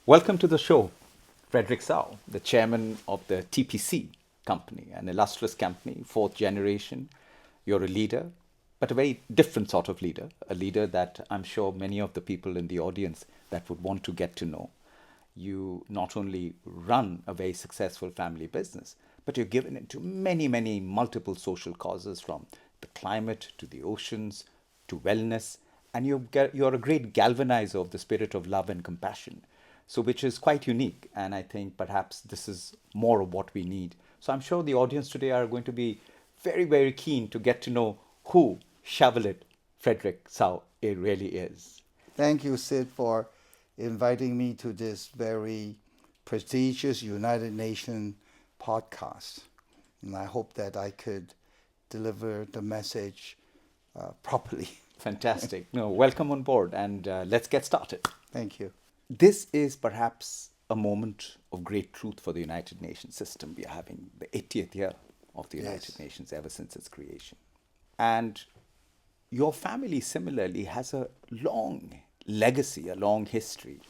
Welcome to the show, Frederick Tsao, the chairman of the TPC company, an illustrious company, fourth generation. You're a leader, but a very different sort of leader, a leader that I'm sure many of the people in the audience that would want to get to know. You not only run a very successful family business, but you're given into many, many multiple social causes from the climate to the oceans to wellness. And you're a great galvanizer of the spirit of love and compassion. So, which is quite unique. And I think perhaps this is more of what we need. So, I'm sure the audience today are going to be very, very keen to get to know who Chavalit Frederick Tsao really is. Thank you, Sid, for inviting me to this very prestigious United Nations podcast. And I hope that I could deliver the message properly. Fantastic. No, welcome on board and let's get started. Thank you. This is perhaps a moment of great truth for the United Nations system. We are having the 80th year of the United Yes. Nations ever since its creation. And your family similarly has a long legacy, a long history.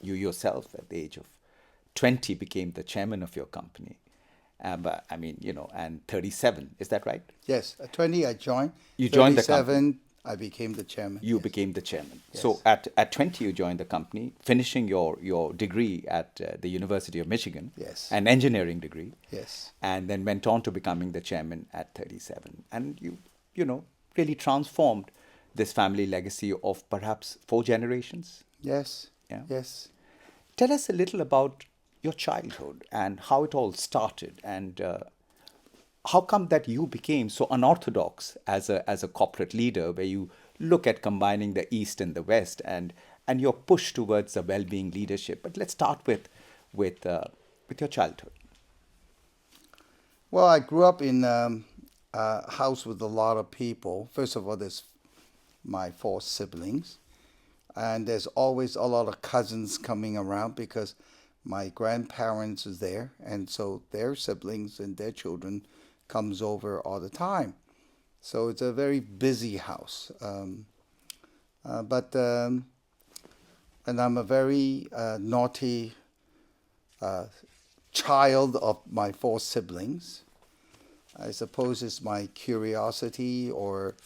You yourself, at the age of 20, became the chairman of your company. But I mean, and 37, is that right? Yes, at 20 I joined. You joined the company. 37 I became the chairman. You Yes. became the chairman. Yes. So at 20, you joined the company, finishing your degree at the University of Michigan, Yes. an engineering degree, Yes. and then went on to becoming the chairman at 37. And you really transformed this family legacy of perhaps 4 generations. Yes. Yeah. Yes. Tell us a little about your childhood and how it all started, and how come that you became so unorthodox as a corporate leader, where you look at combining the East and the West, and your push towards the well-being leadership. But let's start with your childhood. Well, I grew up in a house with a lot of people. First of all, there's my 4 siblings, and there's always a lot of cousins coming around because my grandparents is there, and so their siblings and their children comes over all the time. So it's a very busy house. But and I'm a very naughty child of my 4 siblings. I suppose it's my curiosity or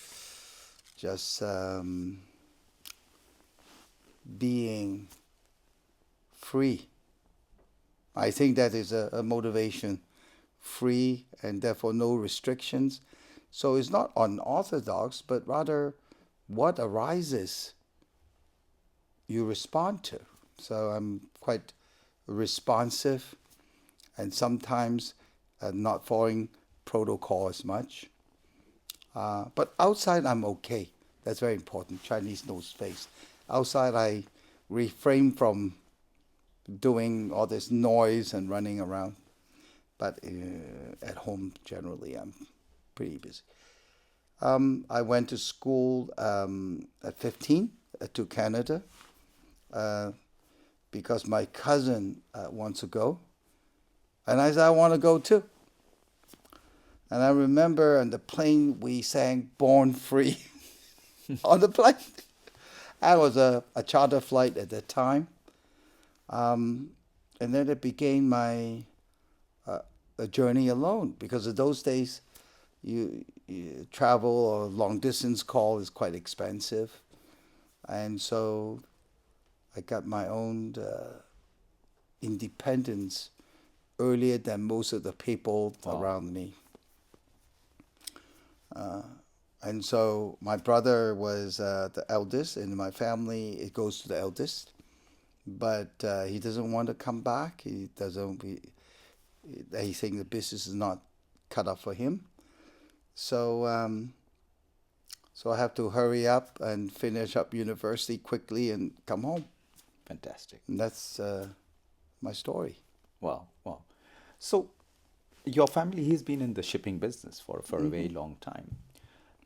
just being free. I think that is a motivation, free and therefore no restrictions. So it's not unorthodox, but rather what arises, you respond to. So I'm quite responsive and sometimes not following protocol as much. But outside, I'm okay. That's very important. Chinese knows space. Outside, I refrain from doing all this noise and running around. But at home, generally, I'm pretty busy. I went to school at 15 to Canada because my cousin wants to go. And I said, I want to go too. And I remember on the plane, we sang Born Free on the plane. That was a charter flight at that time. And then it began my a journey alone, because in those days, you travel or long distance call is quite expensive. And so I got my own independence earlier than most of the people around me. And so my brother was the eldest in my family. It goes to the eldest, but he doesn't want to come back. He doesn't. He think the business is not cut up for him. So so I have to hurry up and finish up university quickly and come home. Fantastic. And that's my story. Wow, wow. So your family has been in the shipping business for a very long time.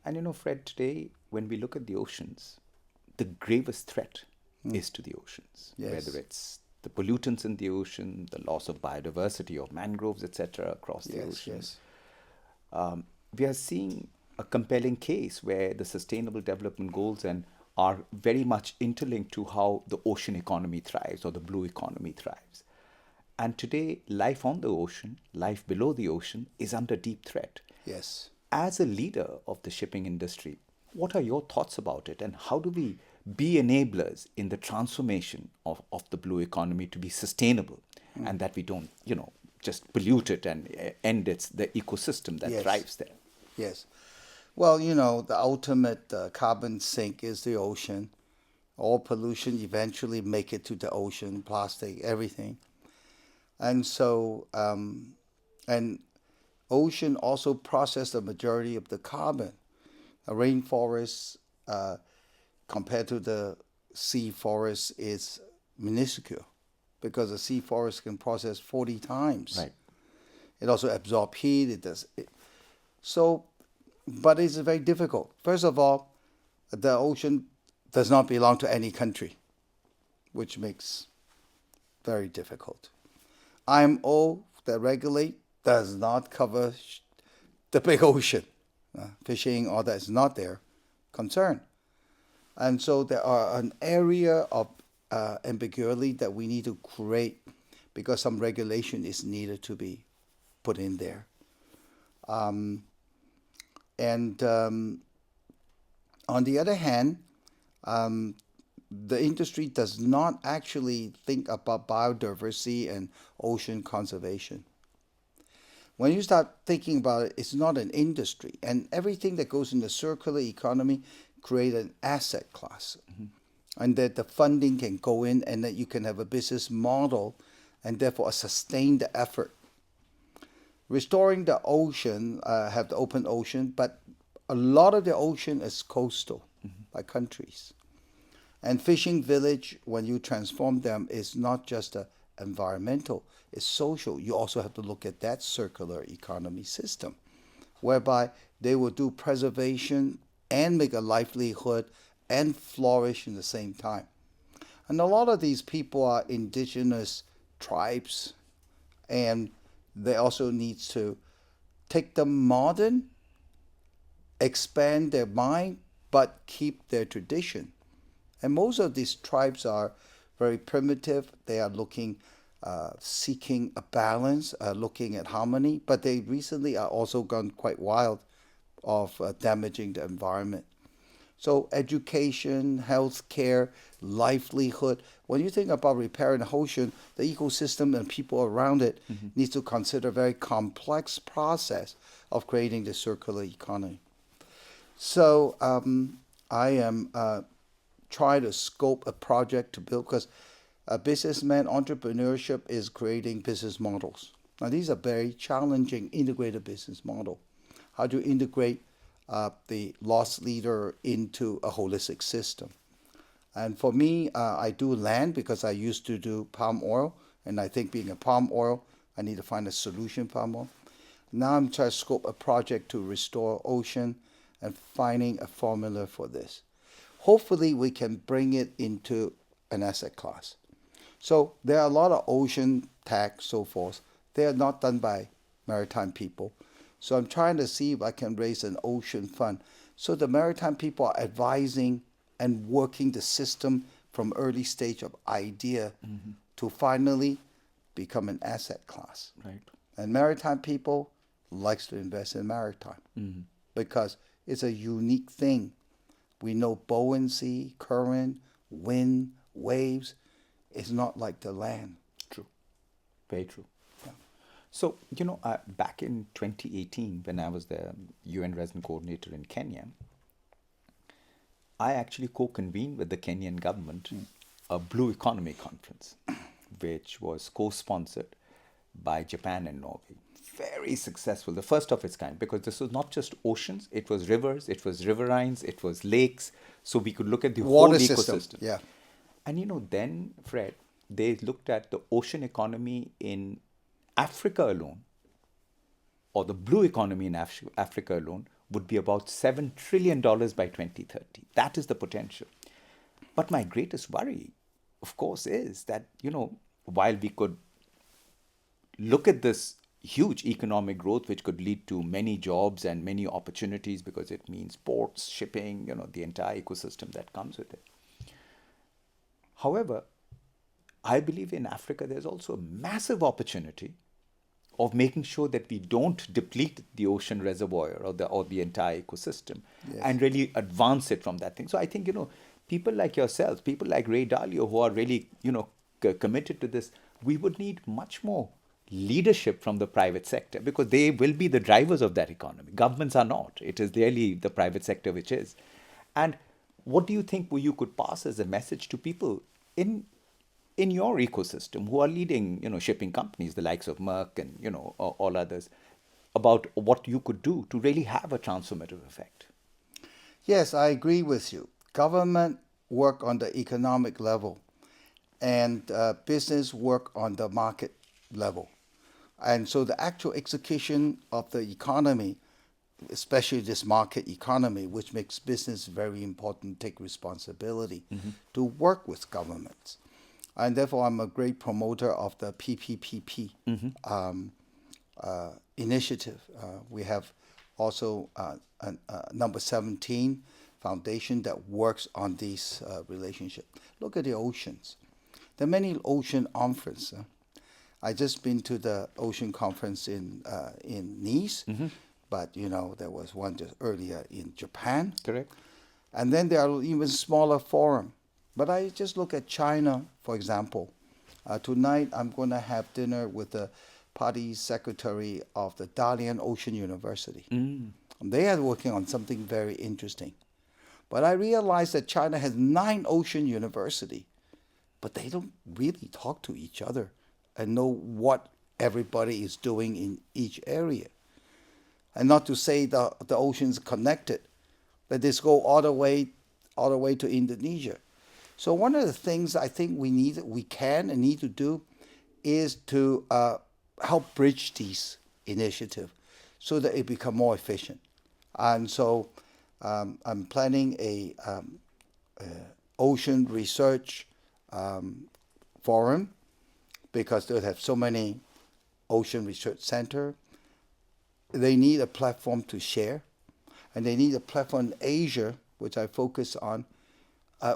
And Fred, today, when we look at the oceans, the gravest threat is to the oceans, Yes. whether it's the pollutants in the ocean, the loss of biodiversity of mangroves, etc., across the Yes, ocean. yes. We are seeing a compelling case where the Sustainable Development Goals and are very much interlinked to how the ocean economy thrives or the blue economy thrives. And today, life on the ocean, life below the ocean is under deep threat. Yes. As a leader of the shipping industry, what are your thoughts about it, and how do we be enablers in the transformation of the blue economy to be sustainable, and that we don't, just pollute it and end the ecosystem that Yes. thrives there? Yes. Well, the ultimate carbon sink is the ocean. All pollution eventually make it to the ocean, plastic, everything. And so, and ocean also process the majority of the carbon. A rainforest compared to the sea forest is minuscule because the sea forest can process 40 times. Right. It also absorbs heat. It does. So, but it's very difficult. First of all, the ocean does not belong to any country, which makes very difficult. IMO that regulate does not cover the big ocean. Fishing, all that is not their concern. And so there are an area of ambiguity that we need to create because some regulation is needed to be put in there. And on the other hand, the industry does not actually think about biodiversity and ocean conservation. When you start thinking about it, it's not an industry. And everything that goes in the circular economy create an asset class. And that the funding can go in and that you can have a business model and therefore a sustained effort. Restoring the ocean, have the open ocean, but a lot of the ocean is coastal by countries. And fishing village, when you transform them, is not just a environmental, it's social. You also have to look at that circular economy system, whereby they will do preservation and make a livelihood and flourish in the same time. And a lot of these people are indigenous tribes, and they also need to take the modern, expand their mind, but keep their tradition. And most of these tribes are very primitive. They are seeking a balance, looking at harmony, but they recently are also gone quite wild of damaging the environment. So education, healthcare, livelihood. When you think about repairing the ocean, the ecosystem and people around it needs to consider a very complex process of creating the circular economy. So I am trying to scope a project to build, because a businessman entrepreneurship is creating business models. Now these are very challenging integrated business model. How do you integrate the loss leader into a holistic system? And for me, I do land because I used to do palm oil, and I think being a palm oil, I need to find a solution palm oil. Now I'm trying to scope a project to restore ocean and finding a formula for this. Hopefully we can bring it into an asset class. So there are a lot of ocean tech, so forth. They are not done by maritime people. So I'm trying to see if I can raise an ocean fund. So the maritime people are advising and working the system from early stage of idea to finally become an asset class. Right. And maritime people likes to invest in maritime because it's a unique thing. We know buoyancy, current, wind, waves. It's not like the land. True. Very true. So, back in 2018, when I was the UN resident coordinator in Kenya, I actually co-convened with the Kenyan government a Blue Economy Conference, which was co-sponsored by Japan and Norway. Very successful, the first of its kind, because this was not just oceans, it was rivers, it was riverines, it was lakes, so we could look at the Water whole system. ecosystem. Yeah. And then, Fred, they looked at the ocean economy in Africa alone, or the blue economy in Africa alone, would be about $7 trillion by 2030. That is the potential. But my greatest worry, of course, is that, while we could look at this, huge economic growth, which could lead to many jobs and many opportunities because it means ports, shipping, the entire ecosystem that comes with it. However, I believe in Africa there's also a massive opportunity of making sure that we don't deplete the ocean reservoir or the entire ecosystem and really advance it from that thing. So I think, people like yourselves, people like Ray Dalio who are really, committed to this, we would need much more leadership from the private sector because they will be the drivers of that economy. Governments are not. It is really the private sector which is. And what do you think you could pass as a message to people in your ecosystem who are leading, shipping companies, the likes of Merck and, all others, about what you could do to really have a transformative effect? Yes, I agree with you. Government work on the economic level and business work on the market level. And so the actual execution of the economy, especially this market economy, which makes business very important, take responsibility to work with governments. And therefore, I'm a great promoter of the PPPP initiative. We have also number 17 foundation that works on these relationships. Look at the oceans. There are many ocean conferences. I just been to the ocean conference in Nice, but there was one just earlier in Japan. Correct. And then there are even smaller forum. But I just look at China, for example. Tonight I'm going to have dinner with the party secretary of the Dalian Ocean University. They are working on something very interesting. But I realized that China has 9 ocean universities, but they don't really talk to each other and know what everybody is doing in each area. And not to say the oceans connected, but this go all the way to Indonesia. So one of the things I think we can and need to do is to help bridge these initiatives so that it become more efficient. And so I'm planning a ocean research forum because they have so many ocean research center. They need a platform to share, and they need a platform in Asia, which I focus on,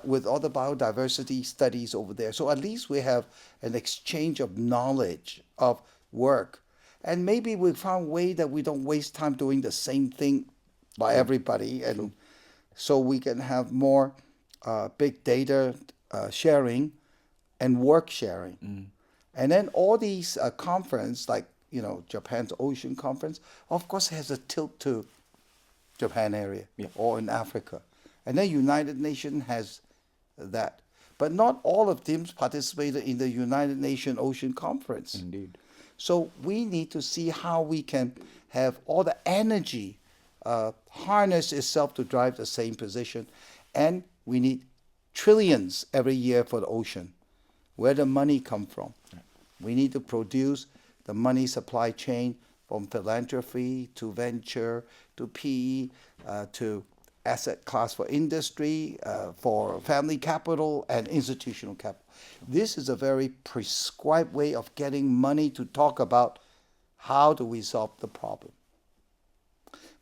with all the biodiversity studies over there. So at least we have an exchange of knowledge, of work. And maybe we found a way that we don't waste time doing the same thing by everybody. And so we can have more big data sharing and work sharing. And then all these conference, like, Japan's Ocean Conference, of course, has a tilt to Japan area or in Africa. And then United Nations has that. But not all of them participated in the United Nations Ocean Conference. Indeed. So we need to see how we can have all the energy harness itself to drive the same position. And we need trillions every year for the ocean. Where the money come from? We need to produce the money supply chain from philanthropy to venture to PE to asset class for industry, for family capital and institutional capital. This is a very prescribed way of getting money to talk about how do we solve the problem.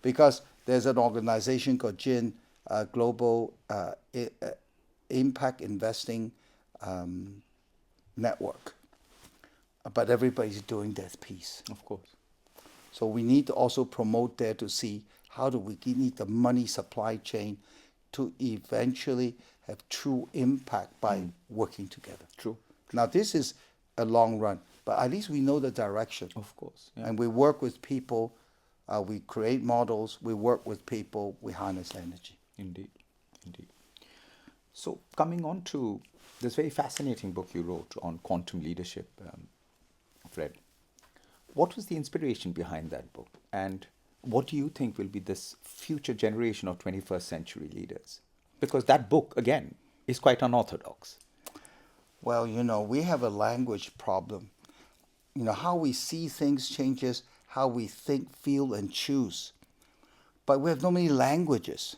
Because there's an organization called GIN, Global Impact Investing Network. But everybody's doing their piece. Of course. So we need to also promote there to see how do we need the money supply chain to eventually have true impact by working together. True. Now this is a long run, but at least we know the direction. Of course. Yeah. And we work with people, we create models, we work with people, we harness energy. Indeed. Indeed. So coming on to this very fascinating book you wrote on quantum leadership, Fred, what was the inspiration behind that book? And what do you think will be this future generation of 21st century leaders? Because that book, again, is quite unorthodox. Well, we have a language problem. How we see things changes how we think, feel, and choose. But we have so many languages,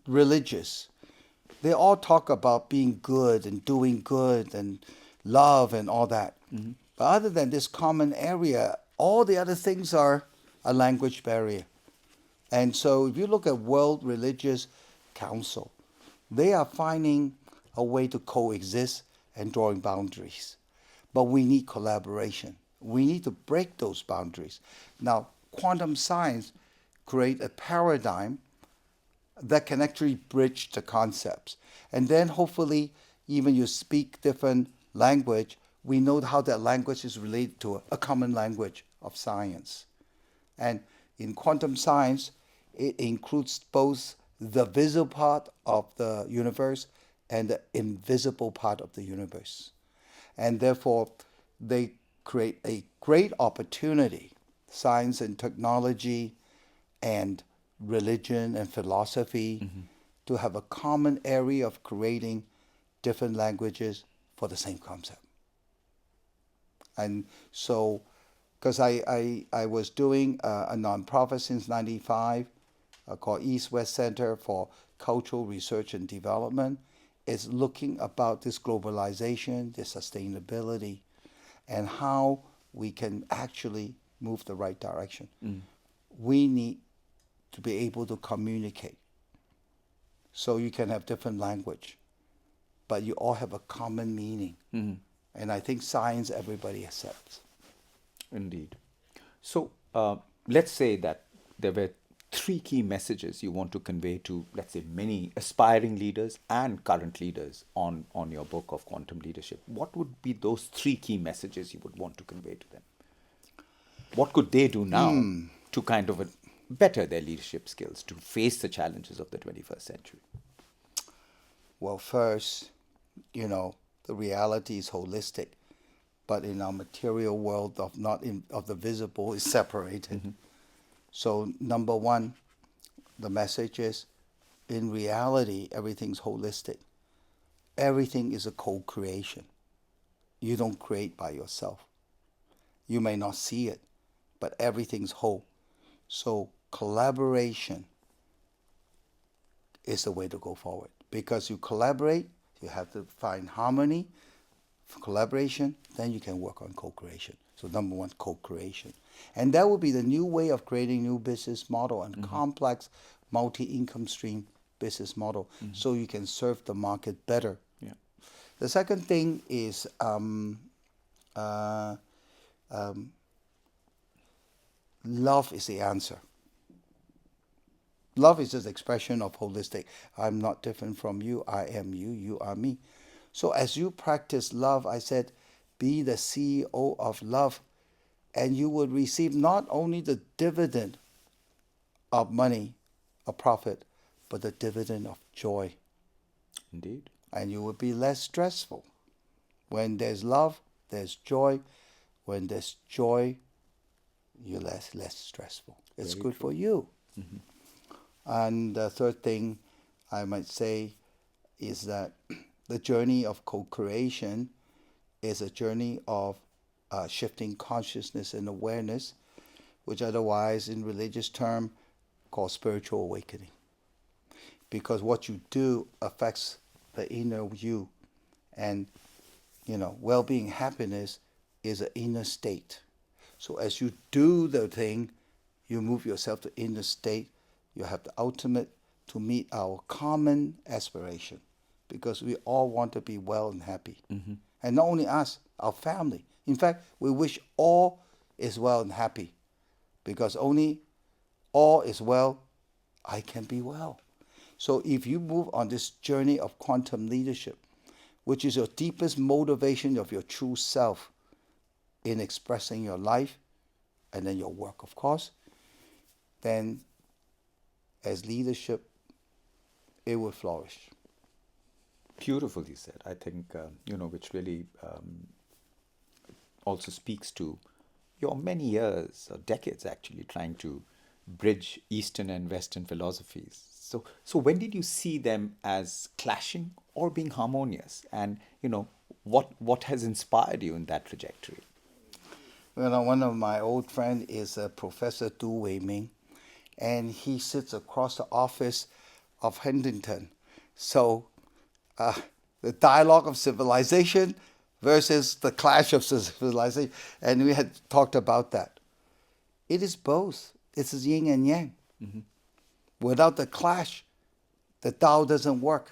religious. They all talk about being good and doing good and love and all that. Mm-hmm. But other than this common area, All the other things are a language barrier. And so if you look at World Religious Council, they are finding a way to coexist and drawing boundaries. But we need collaboration. We need to break those boundaries. Now, quantum science create a paradigm that can actually bridge the concepts. And then hopefully, even you speak different language, we know how that language is related to a common language of science. And in quantum science, it includes both the visible part of the universe and the invisible part of the universe. And therefore, they create a great opportunity, science and technology and religion and philosophy, to have a common area of creating different languages for the same concept. And so, because I was doing a nonprofit since 95 called East West Center for Cultural Research and Development, is looking about this globalization, this sustainability, and how we can actually move the right direction. We need to be able to communicate. So you can have different language, but you all have a common meaning. And I think science everybody accepts. Indeed. So let's say that there were three key messages you want to convey to, let's say, many aspiring leaders and current leaders on your book of quantum leadership. What would be those three key messages you would want to convey to them? What could they do now to kind of better their leadership skills to face the challenges of the 21st century? Well, first, the reality is holistic, but in our material world of the visible is separated. So number one, the message is, in reality, everything's holistic. Everything is a co-creation. You don't create by yourself. You may not see it, but everything's whole. So collaboration is the way to go forward. Because you collaborate, you have to find harmony, collaboration, then you can work on co-creation. So number one, co-creation. And that will be the new way of creating new business model and complex multi-income stream business model, so you can serve the market better. Yeah. The second thing is love is the answer. Love is just expression of holistic. I'm not different from you. I am you. You are me. So as you practice love, I said, be the CEO of love, and you will receive not only the dividend of money, of profit, but the dividend of joy. Indeed. And you will be less stressful. When there's love, there's joy. When there's joy, you're less stressful. It's Very good true. for you. And the third thing I might say is that the journey of co-creation is a journey of shifting consciousness and awareness, which otherwise in religious term called spiritual awakening. Because what you do affects the inner you. And, well-being, happiness is an inner state. So as you do the thing, you move yourself to inner state. You have the ultimate to meet our common aspiration, because we all want to be well and happy. And not only us, our family. In fact, we wish all is well and happy, because only all is well, I can be well. So if you move on this journey of quantum leadership, which is your deepest motivation of your true self in expressing your life and then your work, of course, then as leadership, it will flourish. Beautifully said. I think, which really also speaks to your many years or decades actually trying to bridge Eastern and Western philosophies. So when did you see them as clashing or being harmonious? And, what has inspired you in that trajectory? Well, one of my old friends is Professor Du Wei Ming, and he sits across the office of Huntington. So the dialogue of civilization versus the clash of civilization. And we had talked about that. It is both. It's yin and yang. Mm-hmm. Without the clash, the Tao doesn't work.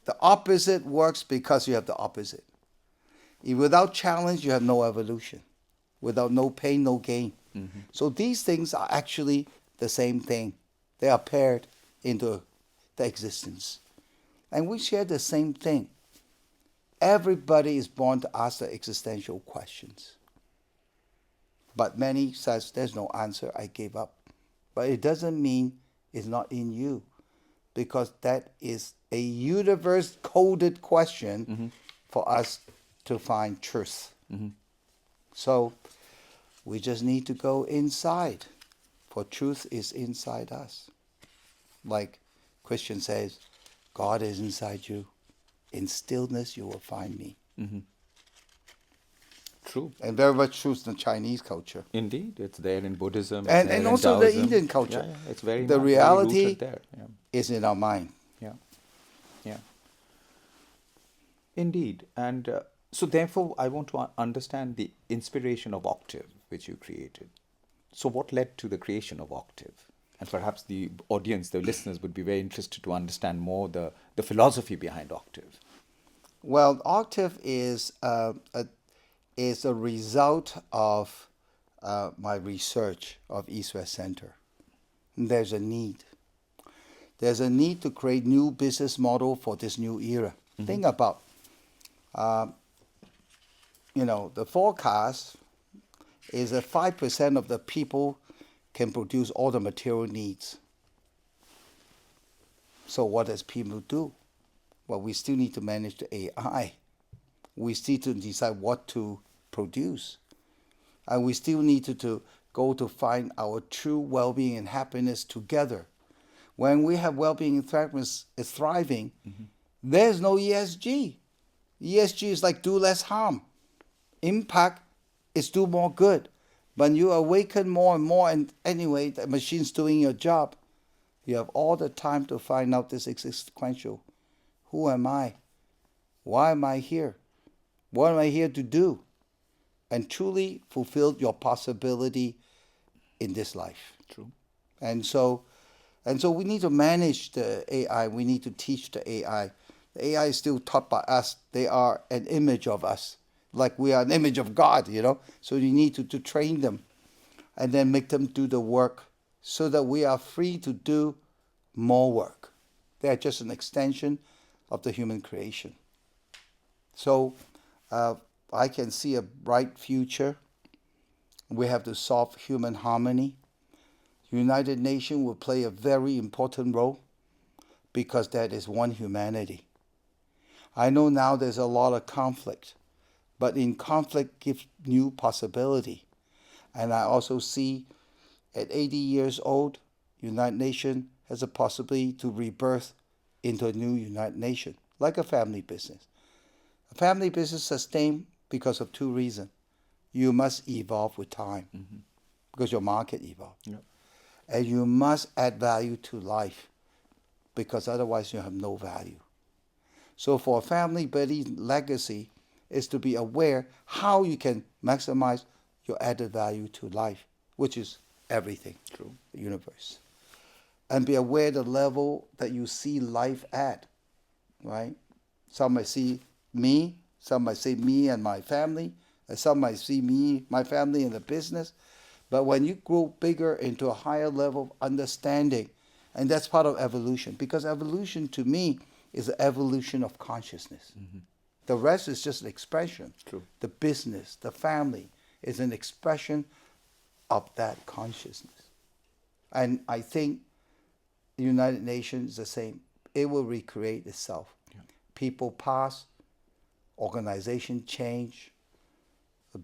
The opposite works because you have the opposite. Without challenge, you have no evolution. Without no pain, no gain. Mm-hmm. So these things are actually the same thing. They are paired into the existence. And we share the same thing. Everybody is born to ask the existential questions. But many says there's no answer, I gave up. But it doesn't mean it's not in you, because that is a universe coded question Mm-hmm. for us to find truth. Mm-hmm. So we just need to go inside, for truth is inside us. Like Christian says, God is inside you. In stillness you will find me. Mm-hmm. True. And very much true in the Chinese culture. Indeed, it's there in Buddhism, it's And, there and in also the Taoism. Indian culture. Yeah, yeah, it's very The much very reality rooted there. Yeah, is in our mind. yeah, yeah. Indeed, and so therefore, I want to understand the inspiration of Octave, which you created. So, what led to the creation of Octave? And perhaps the audience, the listeners, would be very interested to understand more the philosophy behind Octave. Well, Octave is a result of my research of East-West Center. There's a need. There's a need to create new business model for this new era. Mm-hmm. Think about, the forecast is that 5% of the people can produce all the material needs. So what does people do? Well, we still need to manage the AI. We still need to decide what to produce. And we still need to go to find our true well-being and happiness together. When we have well-being and happiness is thriving, Mm-hmm. there's no ESG. ESG is like do less harm. Impact is do more good. When you awaken more and more, and anyway, the machine's doing your job, you have all the time to find out this existential. Who am I? Why am I here? What am I here to do? And truly fulfill your possibility in this life. True. And so we need to manage the AI. We need to teach the AI. The AI is still taught by us. They are an image of us, like we are an image of God, So you need to train them and then make them do the work so that we are free to do more work. They are just an extension of the human creation. So I can see a bright future. We have to solve human harmony. United Nations will play a very important role because that is one humanity. I know now there's a lot of conflict, but in conflict gives new possibility. And I also see at 80 years old, United Nations has a possibility to rebirth into a new United Nations, like a family business. A family business sustained because of two reasons. You must evolve with time, Mm-hmm. because your market evolves. Yeah. And you must add value to life, because otherwise you have no value. So for a family building legacy is to be aware how you can maximize your added value to life, which is everything, True. the universe. And be aware the level that you see life at, right? Some might see me, some might say me and my family, and some might see me, my family, and the business. But when you grow bigger into a higher level of understanding, and that's part of evolution, because evolution to me is the evolution of consciousness. Mm-hmm. The rest is just an expression. True. The business, the family is an expression of that consciousness. And I think the United Nations is the same. It will recreate itself. Yeah. People pass, organization change,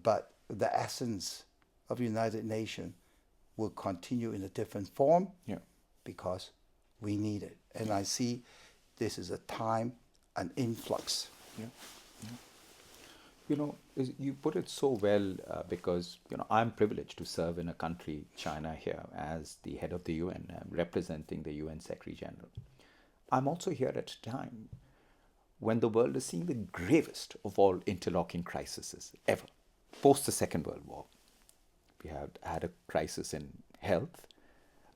but the essence of United Nations will continue in a different form. Yeah. Because we need it. And I see this is a time, an influx. Yeah. Yeah. You put it so well because, I'm privileged to serve in a country, China, here as the head of the UN, representing the UN Secretary General. I'm also here at a time when the world is seeing the gravest of all interlocking crises ever, post the Second World War. We have had a crisis in health,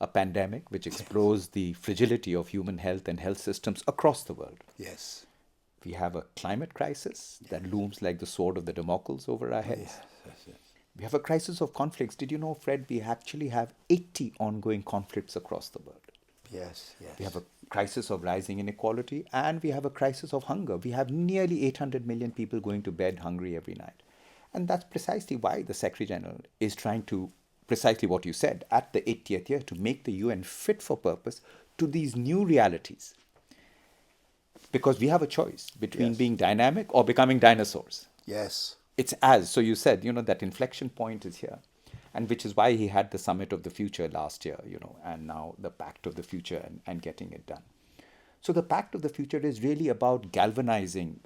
a pandemic which exposed the fragility of human health and health systems across the world. Yes. We have a climate crisis that looms like the sword of the Damocles over our heads. Yes. We have a crisis of conflicts. Did you know, Fred, we actually have 80 ongoing conflicts across the world. Yes. We have a crisis of rising inequality, and we have a crisis of hunger. We have nearly 800 million people going to bed hungry every night. And that's precisely why the Secretary General is trying to, precisely what you said, at the 80th year, to make the UN fit for purpose to these new realities. Because we have a choice between Yes. being dynamic or becoming dinosaurs. Yes. It's as, so you said, that inflection point is here. And which is why he had the Summit of the Future last year, and now the Pact of the Future and getting it done. So the Pact of the Future is really about galvanizing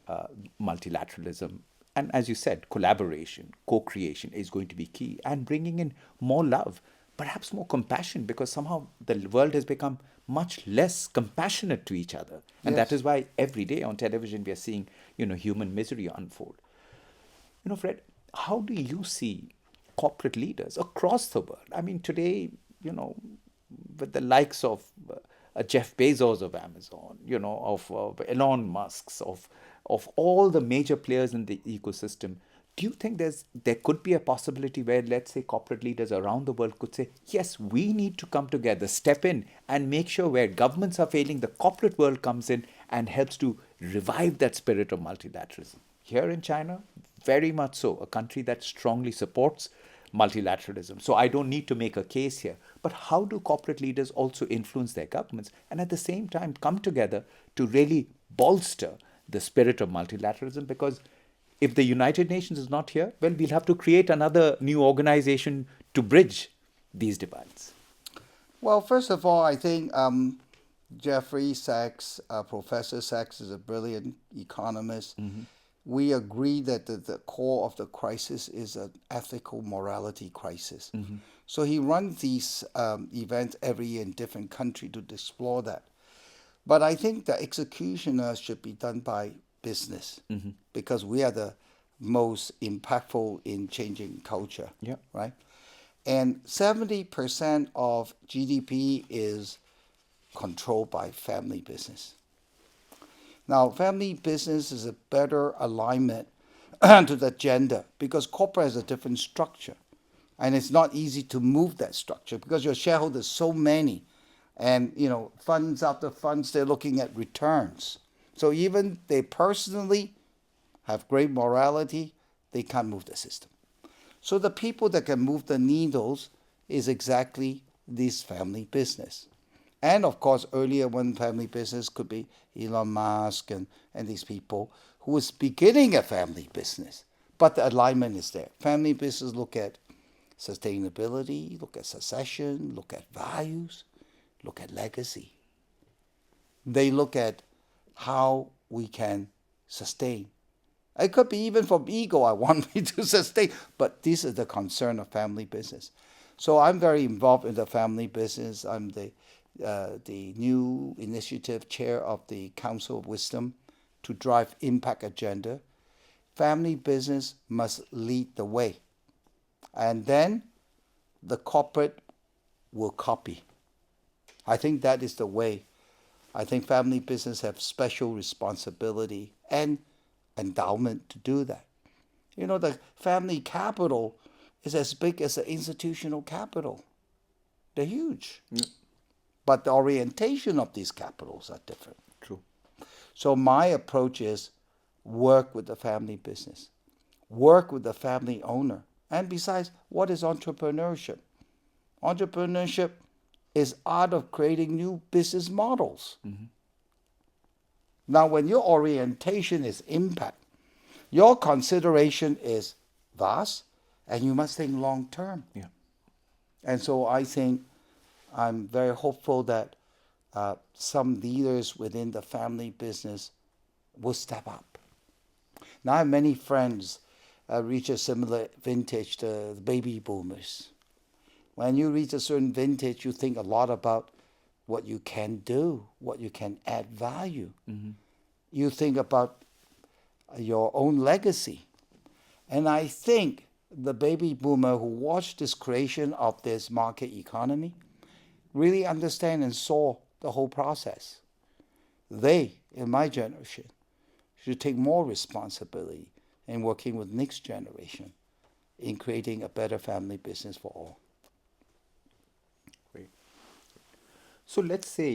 multilateralism. And as you said, collaboration, co-creation is going to be key, and bringing in more love, perhaps more compassion, because somehow the world has become much less compassionate to each other. And that Yes. is why every day on television we are seeing, human misery unfold. Fred, how do you see corporate leaders across the world? I mean, today, with the likes of Jeff Bezos of Amazon, of Elon Musk's, of all the major players in the ecosystem, do you think there could be a possibility where, let's say, corporate leaders around the world could say, yes, we need to come together, step in, and make sure where governments are failing, the corporate world comes in and helps to revive that spirit of multilateralism? Here in China, very much so, a country that strongly supports multilateralism. So I don't need to make a case here. But how do corporate leaders also influence their governments and at the same time come together to really bolster the spirit of multilateralism? Because if the United Nations is not here, well, we'll have to create another new organization to bridge these divides. Well, first of all, I think Jeffrey Sachs, Professor Sachs, is a brilliant economist. We agree that the core of the crisis is an ethical morality crisis. So he runs these events every year in different countries to explore that. But I think the executioner should be done by business because we are the most impactful in changing culture, Yeah. right? And 70% of GDP is controlled by family business. Now, family business is a better alignment to the gender because corporate has a different structure. And it's not easy to move that structure because your shareholders so many. And, funds after funds, they're looking at returns. So even they personally have great morality, they can't move the system. So the people that can move the needles is exactly this family business. And of course, earlier one family business could be Elon Musk and these people who was beginning a family business. But the alignment is there. Family business look at sustainability, look at succession, look at values, look at legacy. They look at how we can sustain. It could be even from ego, I want me to sustain, but this is the concern of family business. So I'm very involved in the family business. I'm the new initiative chair of the Council of Wisdom to drive impact agenda. Family business must lead the way. And then the corporate will copy. I think that is the way. I think family business have special responsibility and endowment to do that. The family capital is as big as the institutional capital. They're huge. Yeah. But the orientation of these capitals are different. True. So my approach is work with the family business, work with the family owner. And besides, what is entrepreneurship? Entrepreneurship is art of creating new business models. Now, when your orientation is impact, your consideration is vast, and you must think long term. Yeah. And so I think I'm very hopeful that some leaders within the family business will step up. Now, I have many friends reach a similar vintage, the baby boomers. When you reach a certain vintage, you think a lot about what you can do, what you can add value. You think about your own legacy. And I think the baby boomer who watched this creation of this market economy really understand and saw the whole process. They, in my generation, should take more responsibility in working with next generation in creating a better family business for all. Great. So let's say,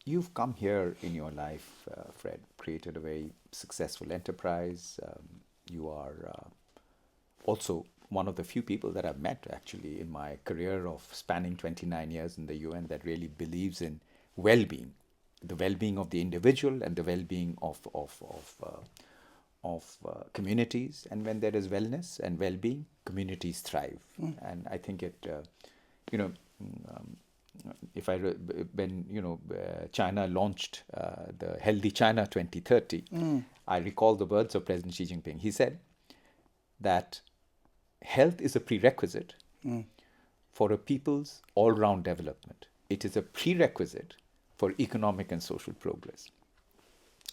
you've come here in your life, Fred, created a very successful enterprise. You are also one of the few people that I've met actually in my career of spanning 29 years in the UN that really believes in well-being, the well-being of the individual and the well-being of communities. And when there is wellness and well-being, communities thrive. And I think it, you know, if I when China launched the Healthy China 2030, I recall the words of President Xi Jinping. He said that health is a prerequisite for a people's all-round development. It is a prerequisite for economic and social progress.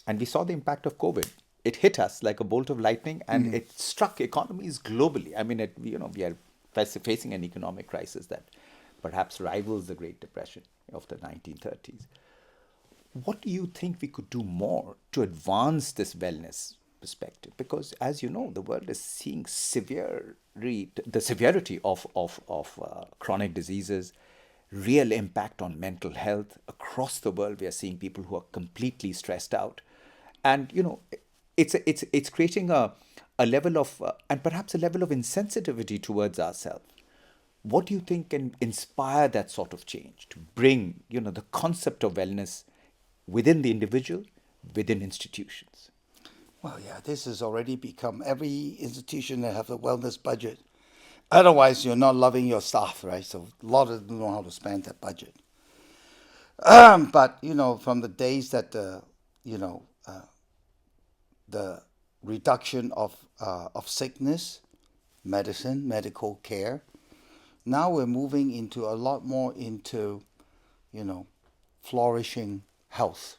And we saw the impact of COVID. It hit us like a bolt of lightning, and it struck economies globally. I mean, we are facing an economic crisis that perhaps rivals the Great Depression of the 1930s. What do you think we could do more to advance this wellness perspective? Because, as you know, the world is seeing the severity of chronic diseases, real impact on mental health across the world. We are seeing people who are completely stressed out, and it's creating a level of and perhaps a level of insensitivity towards ourselves. What do you think can inspire that sort of change to bring the concept of wellness within the individual, within institutions? Well, yeah, this has already become every institution that have a wellness budget. Otherwise, you're not loving your staff, right? So a lot of them know how to spend that budget. But from the days that the reduction of sickness, medicine, medical care, now we're moving into a lot more into, flourishing health.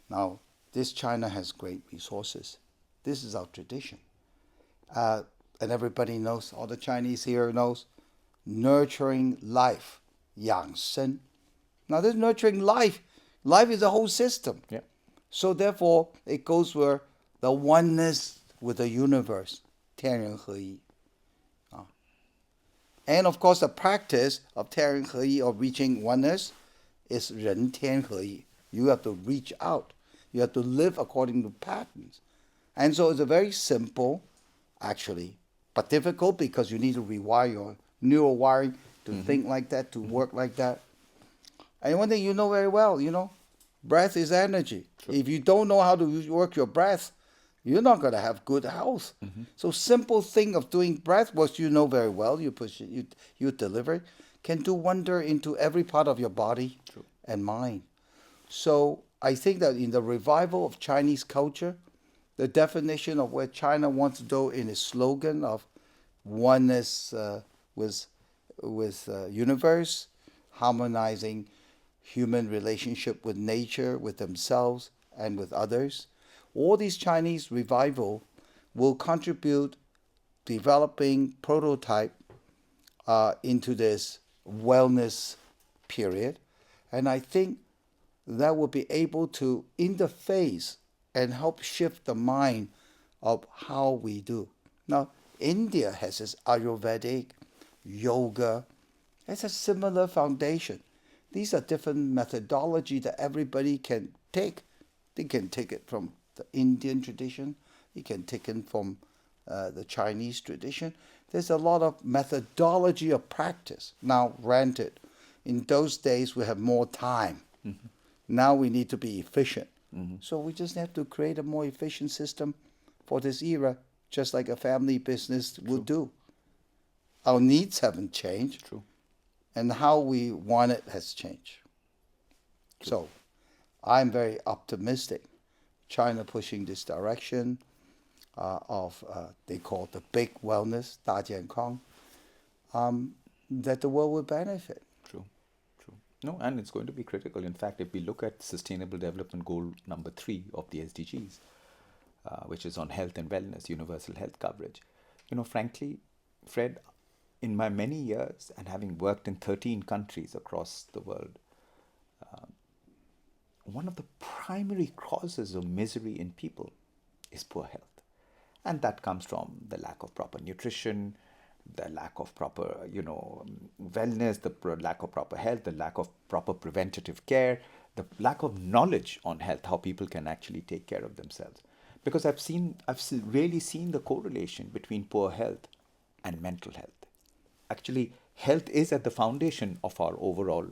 Now, this China has great resources. This is our tradition. And everybody knows, all the Chinese here knows, nurturing life, 养生. Now, this nurturing life is a whole system. Yeah. So therefore, it goes where the oneness with the universe, 天人合一. And of course, the practice of 天人合一 or reaching oneness is 人天合一. You have to reach out. You have to live according to patterns. And so it's a very simple, actually, but difficult because you need to rewire your neural wiring to think like that, to work like that. And one thing you know very well, breath is energy. True. If you don't know how to work your breath, you're not going to have good health. So simple thing of doing breath work, very well, you push it, you deliver it, can do wonder into every part of your body. True. And mind. So I think that in the revival of Chinese culture, the definition of where China wants to go in its slogan of oneness with universe, harmonizing human relationship with nature, with themselves, and with others. All these Chinese revival will contribute developing prototype into this wellness period. And I think that will be able to interface and help shift the mind of how we do. Now, India has this Ayurvedic, yoga. It's a similar foundation. These are different methodology that everybody can take. They can take it from the Indian tradition. You can take it from the Chinese tradition. There's a lot of methodology of practice. Now, granted, in those days we have more time. Now we need to be efficient. So we just have to create a more efficient system for this era, just like a family business would do. Our needs haven't changed. True. And how we want it has changed. True. So I'm very optimistic. China pushing this direction of, they call it the big wellness, 大健康, that the world will benefit. True. No, and it's going to be critical. In fact, if we look at Sustainable Development Goal number 3 of the SDGs, which is on health and wellness, universal health coverage, frankly, Fred, in my many years and having worked in 13 countries across the world, one of the primary causes of misery in people is poor health. And that comes from the lack of proper nutrition, the lack of proper, wellness, the lack of proper health, the lack of proper preventative care, the lack of knowledge on health, how people can actually take care of themselves. Because really seen the correlation between poor health and mental health. Actually, health is at the foundation of our overall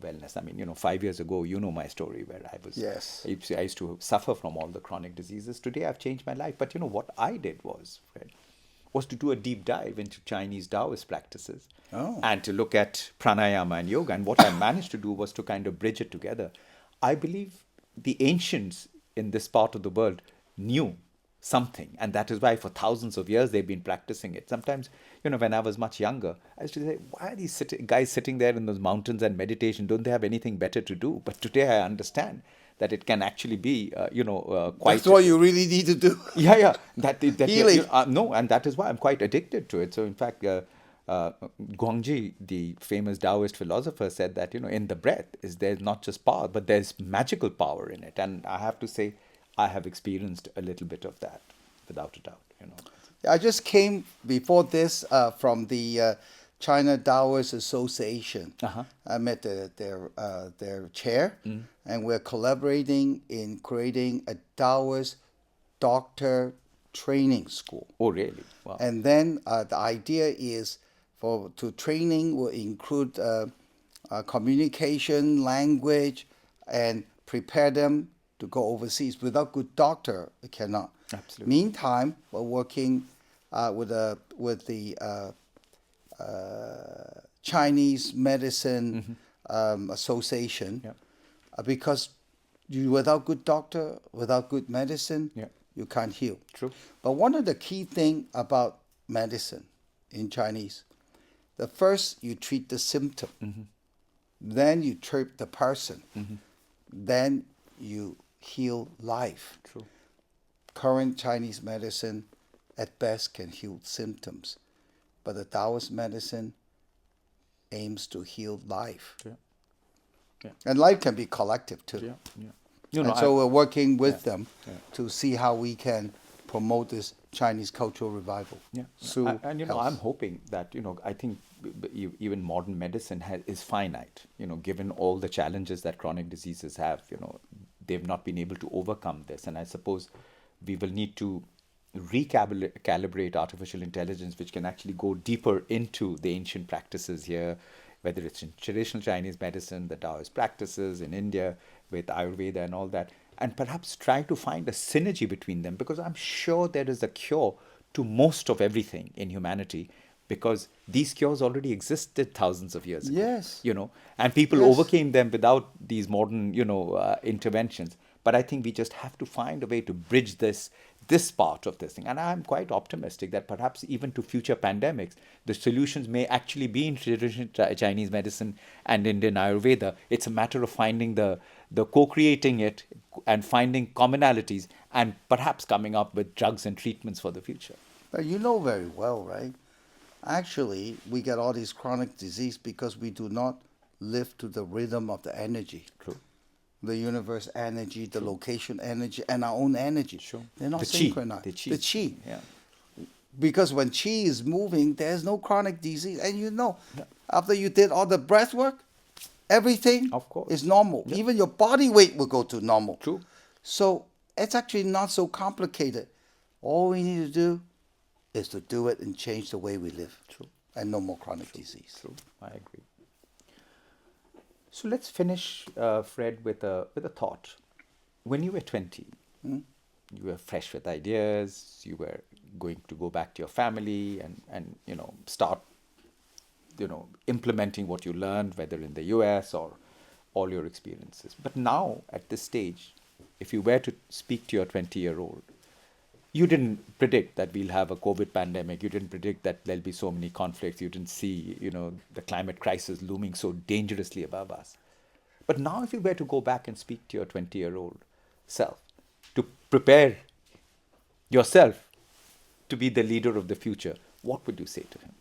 wellness. I mean, 5 years ago, my story where Yes. I used to suffer from all the chronic diseases. Today, I've changed my life. But what I did was, Fred, was to do a deep dive into Chinese Taoist practices Oh. and to look at pranayama and yoga. And what I managed to do was to kind of bridge it together. I believe the ancients in this part of the world knew something, and that is why for thousands of years they've been practicing it. Sometimes, when I was much younger, I used to say, why are these guys sitting there in those mountains and meditation? Don't they have anything better to do? But today I understand that it can actually be, quite. That's what you really need to do. Yeah. That Healing. no, and that is why I'm quite addicted to it. So in fact, Guangji, the famous Taoist philosopher, said that in the breath there's not just power, but there's magical power in it. And I have to say, I have experienced a little bit of that, without a doubt. I just came before this from the China Taoist Association. Uh-huh. I met their chair, and we're collaborating in creating a Taoist doctor training school. Oh, really? Wow. And then the idea is to training will include communication, language, and prepare them to go overseas. Without good doctor, it cannot. Absolutely. Meantime, we're working with the Chinese Medicine Association, Yeah. Because without good doctor, without good medicine, Yeah. you can't heal. True. But one of the key thing about medicine in Chinese, the first you treat the symptom, then you treat the person, then you heal life. True. Current Chinese medicine at best can heal symptoms, but the Taoist medicine aims to heal life. Yeah. Yeah. And life can be collective too. Yeah. Yeah. And so we're working with them Yeah. to see how we can promote this Chinese cultural revival. Yeah, through and health. I'm hoping that I think even modern medicine is finite. Given all the challenges that chronic diseases have, they've not been able to overcome this, and I suppose we will need to recalibrate artificial intelligence, which can actually go deeper into the ancient practices here, whether it's in traditional Chinese medicine, the Taoist practices in India with Ayurveda and all that, and perhaps try to find a synergy between them, because I'm sure there is a cure to most of everything in humanity, because these cures already existed thousands of years ago. Yes. And people Yes. overcame them without these modern, interventions. But I think we just have to find a way to bridge this part of this thing. And I'm quite optimistic that perhaps even to future pandemics, the solutions may actually be in traditional Chinese medicine and Indian Ayurveda. It's a matter of finding the co-creating it and finding commonalities and perhaps coming up with drugs and treatments for the future. But you know very well, right? Actually, we get all these chronic disease because we do not live to the rhythm of the energy. True. The universe energy, the location energy, and our own energy. Sure. They're not The chi, synchronized. the chi. The chi. Yeah. Because when chi is moving, there's no chronic disease. And after you did all the breath work, everything Of course. is normal. Yeah. Even your body weight will go to normal. True. So it's actually not so complicated. All we need to do is to do it and change the way we live. True. And no more chronic disease. True, I agree. So let's finish, Fred, with a thought. When you were 20, you were fresh with ideas. You were going to go back to your family and start implementing what you learned, whether in the US or all your experiences. But now, at this stage, if you were to speak to your 20-year-old, you didn't predict that we'll have a COVID pandemic. You didn't predict that there'll be so many conflicts. You didn't see, the climate crisis looming so dangerously above us. But now if you were to go back and speak to your 20-year-old self, to prepare yourself to be the leader of the future, what would you say to him?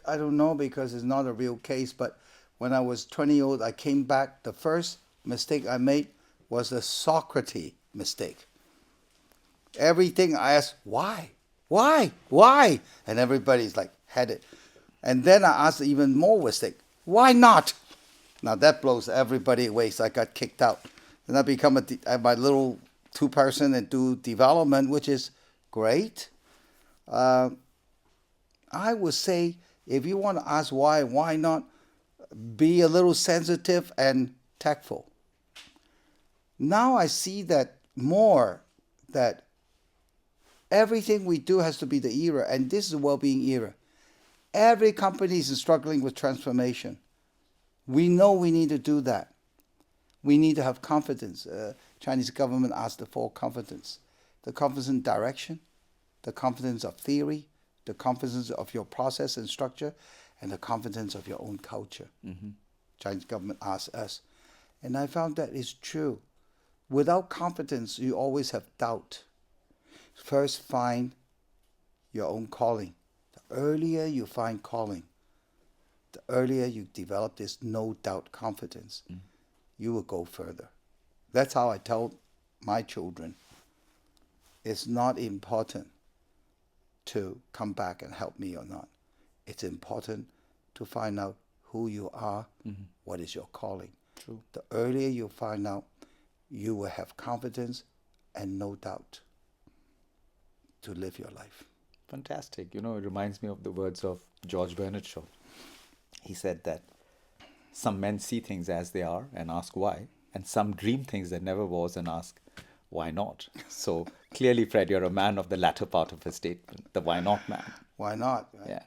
I don't know because it's not a real case, but when I was 20 old, I came back. The first mistake I made was the Socrates mistake. Everything I asked, why? Why? And everybody's like, had it. And then I asked even more mistake, why not? Now that blows everybody away, so I got kicked out. And I become my little two-person and do development, which is great. I would say if you want to ask why not? Be a little sensitive and tactful. Now I see that more that everything we do has to be the era, and this is a well-being era. Every company is struggling with transformation. We know we need to do that. We need to have confidence. Chinese government asked for confidence. The confidence in direction, the confidence of theory, the confidence of your process and structure, and the confidence of your own culture. Mm-hmm. Chinese government asked us. And I found that is true. Without confidence, you always have doubt. First, find your own calling. The earlier you find calling, the earlier you develop this no doubt confidence, you will go further. That's how I tell my children. It's not important to come back and help me or not. It's important to find out who you are, what is your calling. True. The earlier you find out, you will have confidence and no doubt to live your life. Fantastic. It reminds me of the words of George Bernard Shaw. He said that some men see things as they are and ask why, and some dream things that never was and ask why not. So clearly, Fred, you're a man of the latter part of his statement, the why not man. Why not? Right? Yeah.